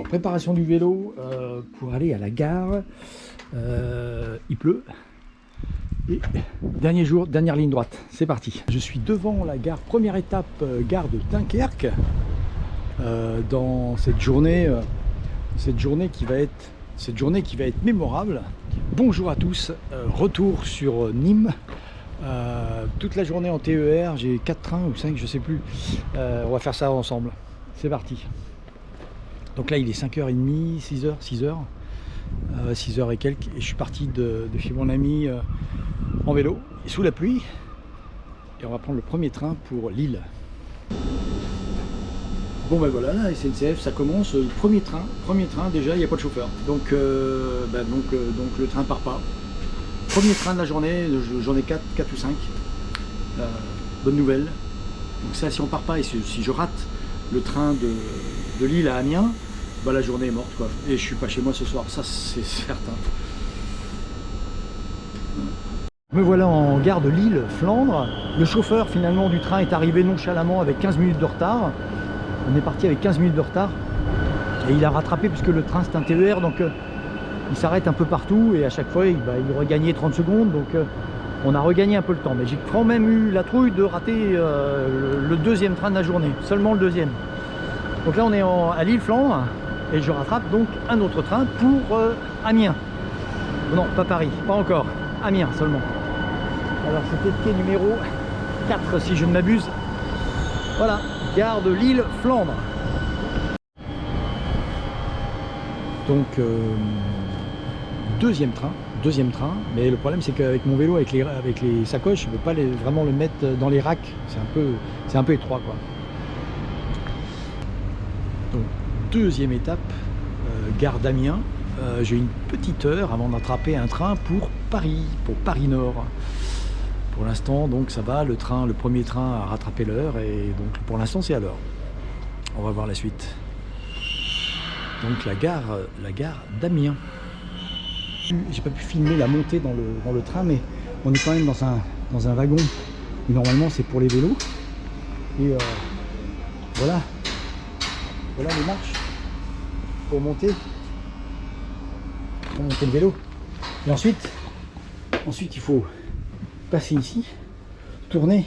préparation du vélo pour aller à la gare. Il pleut. Et dernier jour, dernière ligne droite. C'est parti. Je suis devant la gare, première étape, gare de Dunkerque. Dans cette journée qui va être mémorable. Bonjour à tous. Retour sur Nîmes. Toute la journée en TER. J'ai 4 trains ou 5, je sais plus. On va faire ça ensemble. C'est parti. Donc là il est 5h30, 6h et quelques, et je suis parti de chez mon ami en vélo, et sous la pluie, et on va prendre le premier train pour Lille. Bon ben voilà, la SNCF ça commence, premier train déjà, il n'y a pas de chauffeur, donc le train part pas. Premier train de la journée, j'en ai 4 ou 5, bonne nouvelle. Donc ça, si on part pas, et si je rate le train de Lille à Amiens, bah la journée est morte quoi, et je suis pas chez moi ce soir, ça c'est certain. Me voilà en gare de Lille, Flandre. Le chauffeur finalement du train est arrivé nonchalamment avec 15 minutes de retard. On est parti avec 15 minutes de retard et il a rattrapé puisque le train c'est un TER, donc il s'arrête un peu partout et à chaque fois il regagnait 30 secondes, donc on a regagné un peu le temps. Mais j'ai quand même eu la trouille de rater le deuxième train de la journée, seulement le deuxième. Donc là on est à Lille, Flandre. Et je rattrape donc un autre train pour Amiens. Non, pas Paris, pas encore. Amiens seulement. Alors c'était le quai numéro 4 si je ne m'abuse. Voilà, gare de Lille, Flandre. Donc deuxième train. Mais le problème c'est qu'avec mon vélo, avec les sacoches, je ne peux pas vraiment le mettre dans les racks. C'est un peu étroit quoi. Donc, deuxième étape, gare d'Amiens. J'ai une petite heure avant d'attraper un train pour Paris Nord. Pour l'instant, donc ça va, le premier train a rattrapé l'heure et donc pour l'instant c'est à l'heure. On va voir la suite. Donc la gare d'Amiens. J'ai pas pu filmer la montée dans le train, mais on est quand même dans un wagon où normalement c'est pour les vélos. Et voilà les marches pour monter le vélo. Et ensuite il faut passer ici, tourner,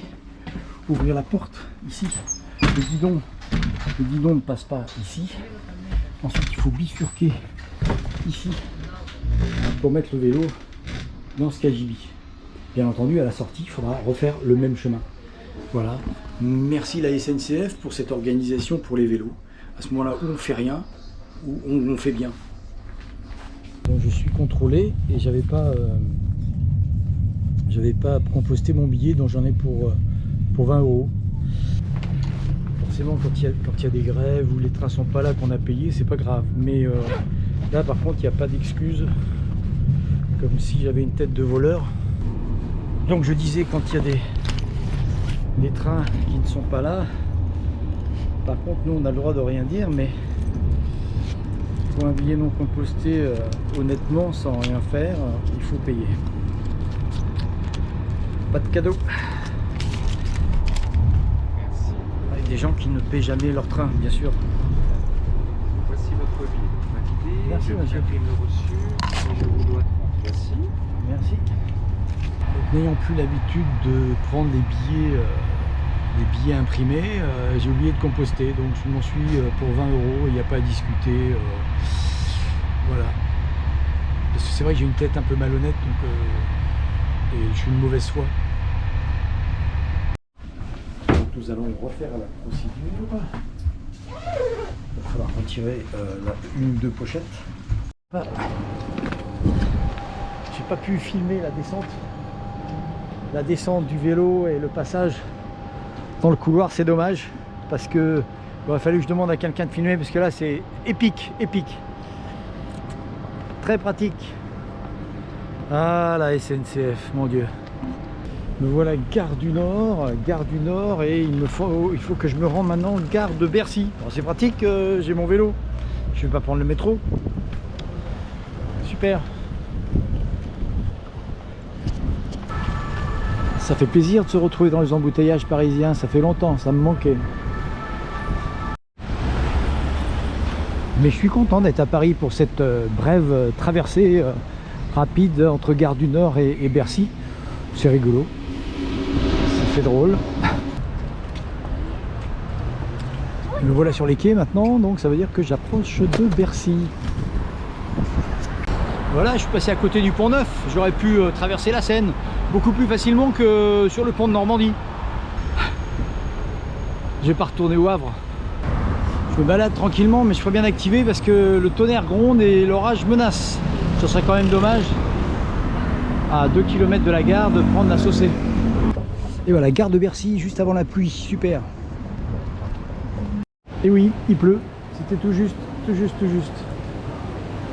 ouvrir la porte ici. Le guidon ne passe pas ici. Ensuite il faut bifurquer ici pour mettre le vélo dans ce cagibi. Bien entendu à la sortie il faudra refaire le même chemin. Voilà, merci la SNCF pour cette organisation pour les vélos. À ce moment-là où on fait rien, où on fait bien. Donc je suis contrôlé et j'avais pas composté mon billet, donc j'en ai pour 20 €. Forcément quand il y a des grèves ou les trains sont pas là qu'on a payé, c'est pas grave. Mais là par contre il n'y a pas d'excuse, comme si j'avais une tête de voleur. Donc je disais, quand il y a des trains qui ne sont pas là, par contre nous on a le droit de rien dire, mais pour un billet non composté honnêtement sans rien faire, il faut payer. Pas de cadeau. Merci. Avec des gens qui ne paient jamais leur train, bien sûr. Voici votre billet validé. Merci, monsieur. J'imprime le reçu et je vous dois 30. Voici. Merci. Donc, n'ayant plus l'habitude de prendre des billets imprimés, j'ai oublié de composter, donc je m'en suis pour 20 €, il n'y a pas à discuter. Voilà. Parce que c'est vrai que j'ai une tête un peu malhonnête, donc et je suis une mauvaise foi. Donc nous allons refaire la procédure. Il va falloir retirer une ou deux pochettes. Ah. J'ai pas pu filmer la descente du vélo et le passage dans le couloir, c'est dommage, parce que il aurait fallu que je demande à quelqu'un de filmer, parce que là c'est épique, très pratique. Ah la SNCF, mon Dieu. Me voilà gare du Nord, et il faut que je me rende maintenant gare de Bercy. C'est pratique, j'ai mon vélo, je vais pas prendre le métro. Super. Ça fait plaisir de se retrouver dans les embouteillages parisiens, ça fait longtemps, ça me manquait. Mais je suis content d'être à Paris pour cette brève traversée rapide entre Gare du Nord et Bercy. C'est rigolo, c'est drôle. Me voilà sur les quais maintenant, donc ça veut dire que j'approche de Bercy. Voilà, je suis passé à côté du pont Neuf. J'aurais pu traverser la Seine beaucoup plus facilement que sur le pont de Normandie. Je vais pas retourner au Havre. Je me balade tranquillement, mais je ferais bien activer parce que le tonnerre gronde et l'orage menace. Ce serait quand même dommage, à 2 km de la gare, de prendre la saucée. Et voilà, gare de Bercy, juste avant la pluie, super. Et oui, il pleut, c'était tout juste, tout juste, tout juste.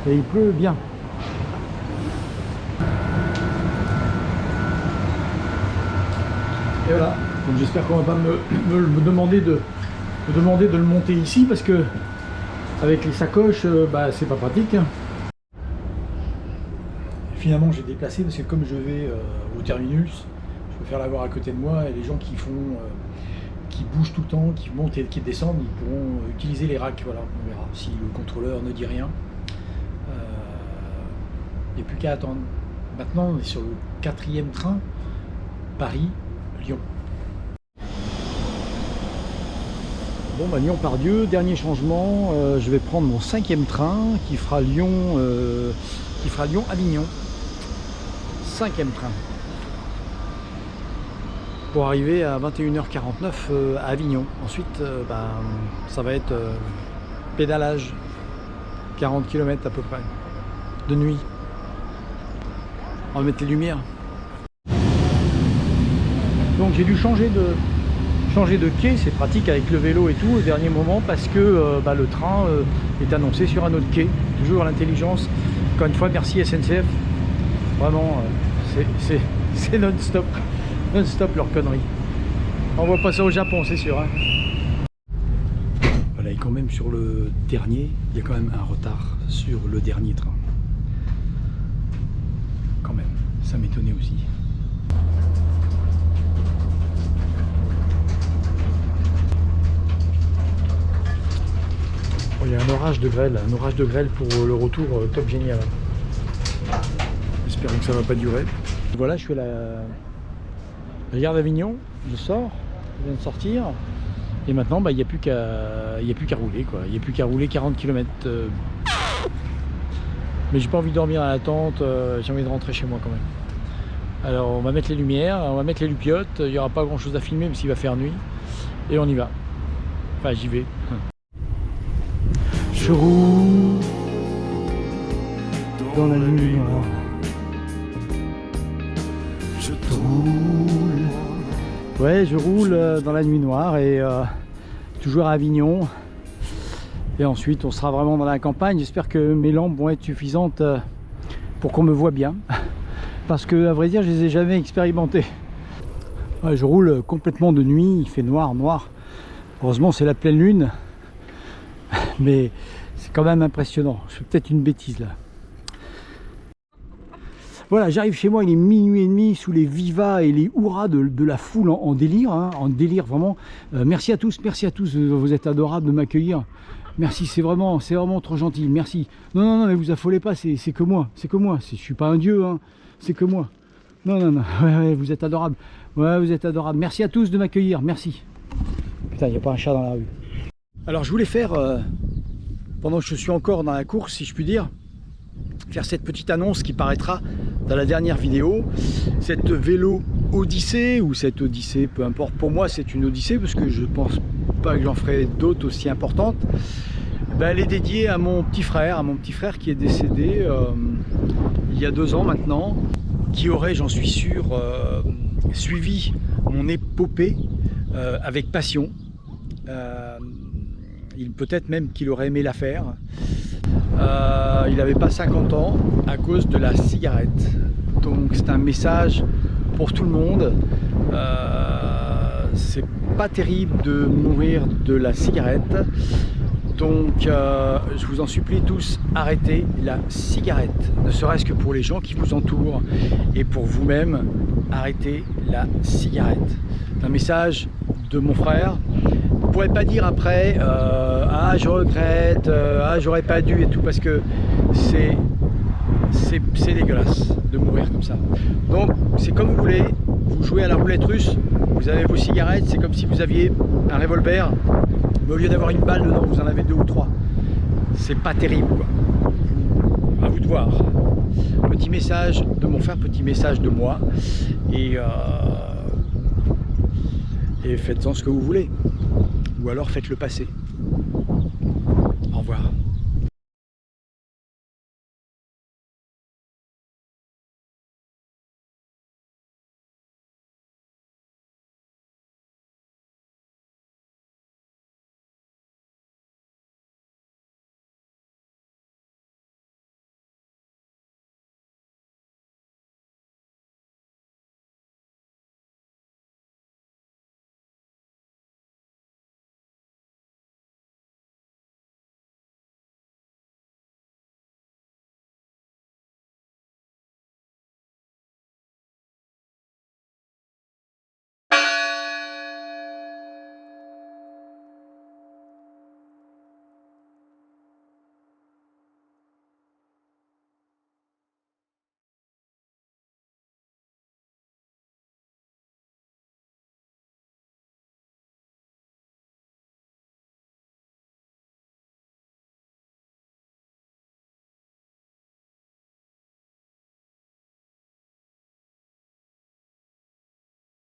Et il pleut bien. Et voilà, donc j'espère qu'on va pas me demander de le monter ici parce que avec les sacoches, bah, c'est pas pratique. Finalement j'ai déplacé parce que comme je vais au terminus, je préfère l'avoir à côté de moi et les gens qui font qui bougent tout le temps, qui montent et qui descendent, ils pourront utiliser les racks. Voilà, on verra si le contrôleur ne dit rien. Il n'y a plus qu'à attendre. Maintenant on est sur le 4e train Paris-Lyon. Bon bah Lyon-Pardieu, dernier changement, je vais prendre mon 5e train qui fera Lyon-Avignon. 5e train. Pour arriver à 21h49 à Avignon. Ensuite, bah, ça va être pédalage, 40 km à peu près, de nuit. On va mettre les lumières. Donc j'ai dû changer de quai, c'est pratique avec le vélo et tout au dernier moment parce que bah, le train est annoncé sur un autre quai. Toujours à l'intelligence. Encore une fois, merci SNCF. Vraiment, c'est non-stop. Non-stop leur connerie. On voit pas ça au Japon, c'est sûr. Hein. Voilà, et quand même sur le dernier, il y a quand même un retard sur le dernier train. Quand même, ça m'étonnait aussi. Bon, il y a un orage de grêle pour le retour, top génial. Espérons que ça va pas durer. Voilà, je suis à la gare d'Avignon, je sors, je viens de sortir, et maintenant bah, il n'y a plus qu'à rouler quoi. Il n'y a plus qu'à rouler 40 km. Mais j'ai pas envie de dormir à la tente, j'ai envie de rentrer chez moi quand même. Alors on va mettre les lumières, on va mettre les lupiotes, il n'y aura pas grand chose à filmer parce qu'il va faire nuit, et on y va. Enfin j'y vais. Je roule dans la nuit noire. Ouais, je roule dans la nuit noire et toujours à Avignon. Et ensuite, on sera vraiment dans la campagne. J'espère que mes lampes vont être suffisantes pour qu'on me voit bien. Parce que, à vrai dire, je les ai jamais expérimentées. Ouais, je roule complètement de nuit, il fait noir, noir. Heureusement, c'est la pleine lune. Mais c'est quand même impressionnant. Je fais peut-être une bêtise là. Voilà, j'arrive chez moi, il est minuit et demi, sous les vivas et les hurrahs de la foule en délire, hein, en délire vraiment. Merci à tous, vous êtes adorables de m'accueillir. Merci, c'est vraiment trop gentil, merci. Non, mais vous affolez pas, c'est que moi, je suis pas un dieu, hein, c'est que moi. Non, ouais, vous êtes adorables. Ouais, vous êtes adorables. Merci à tous de m'accueillir, merci. Putain, il n'y a pas un chat dans la rue. Alors, je voulais faire, pendant que je suis encore dans la course, si je puis dire, faire cette petite annonce qui paraîtra dans la dernière vidéo. Cette vélo odyssée ou cette odyssée, peu importe, pour moi c'est une odyssée parce que je pense pas que j'en ferai d'autres aussi importantes. Ben, elle est dédiée à mon petit frère qui est décédé il y a 2 ans maintenant, qui aurait, j'en suis sûr, suivi mon épopée avec passion. Peut-être même qu'il aurait aimé la faire. Il n'avait pas 50 ans à cause de la cigarette. Donc c'est un message pour tout le monde. C'est pas terrible de mourir de la cigarette. Donc je vous en supplie tous, arrêtez la cigarette. Ne serait-ce que pour les gens qui vous entourent et pour vous-même, arrêtez la cigarette. C'est un message de mon frère Vous ne pourrez pas dire après ah je regrette, ah j'aurais pas dû et tout, parce que c'est dégueulasse de mourir comme ça. Donc c'est comme vous voulez, vous jouez à la roulette russe, vous avez vos cigarettes, c'est comme si vous aviez un revolver, mais au lieu d'avoir une balle dedans, vous en avez 2 ou 3. C'est pas terrible quoi. À vous de voir. Petit message de mon frère, petit message de moi, et faites-en ce que vous voulez, ou alors faites-le passer. Au revoir.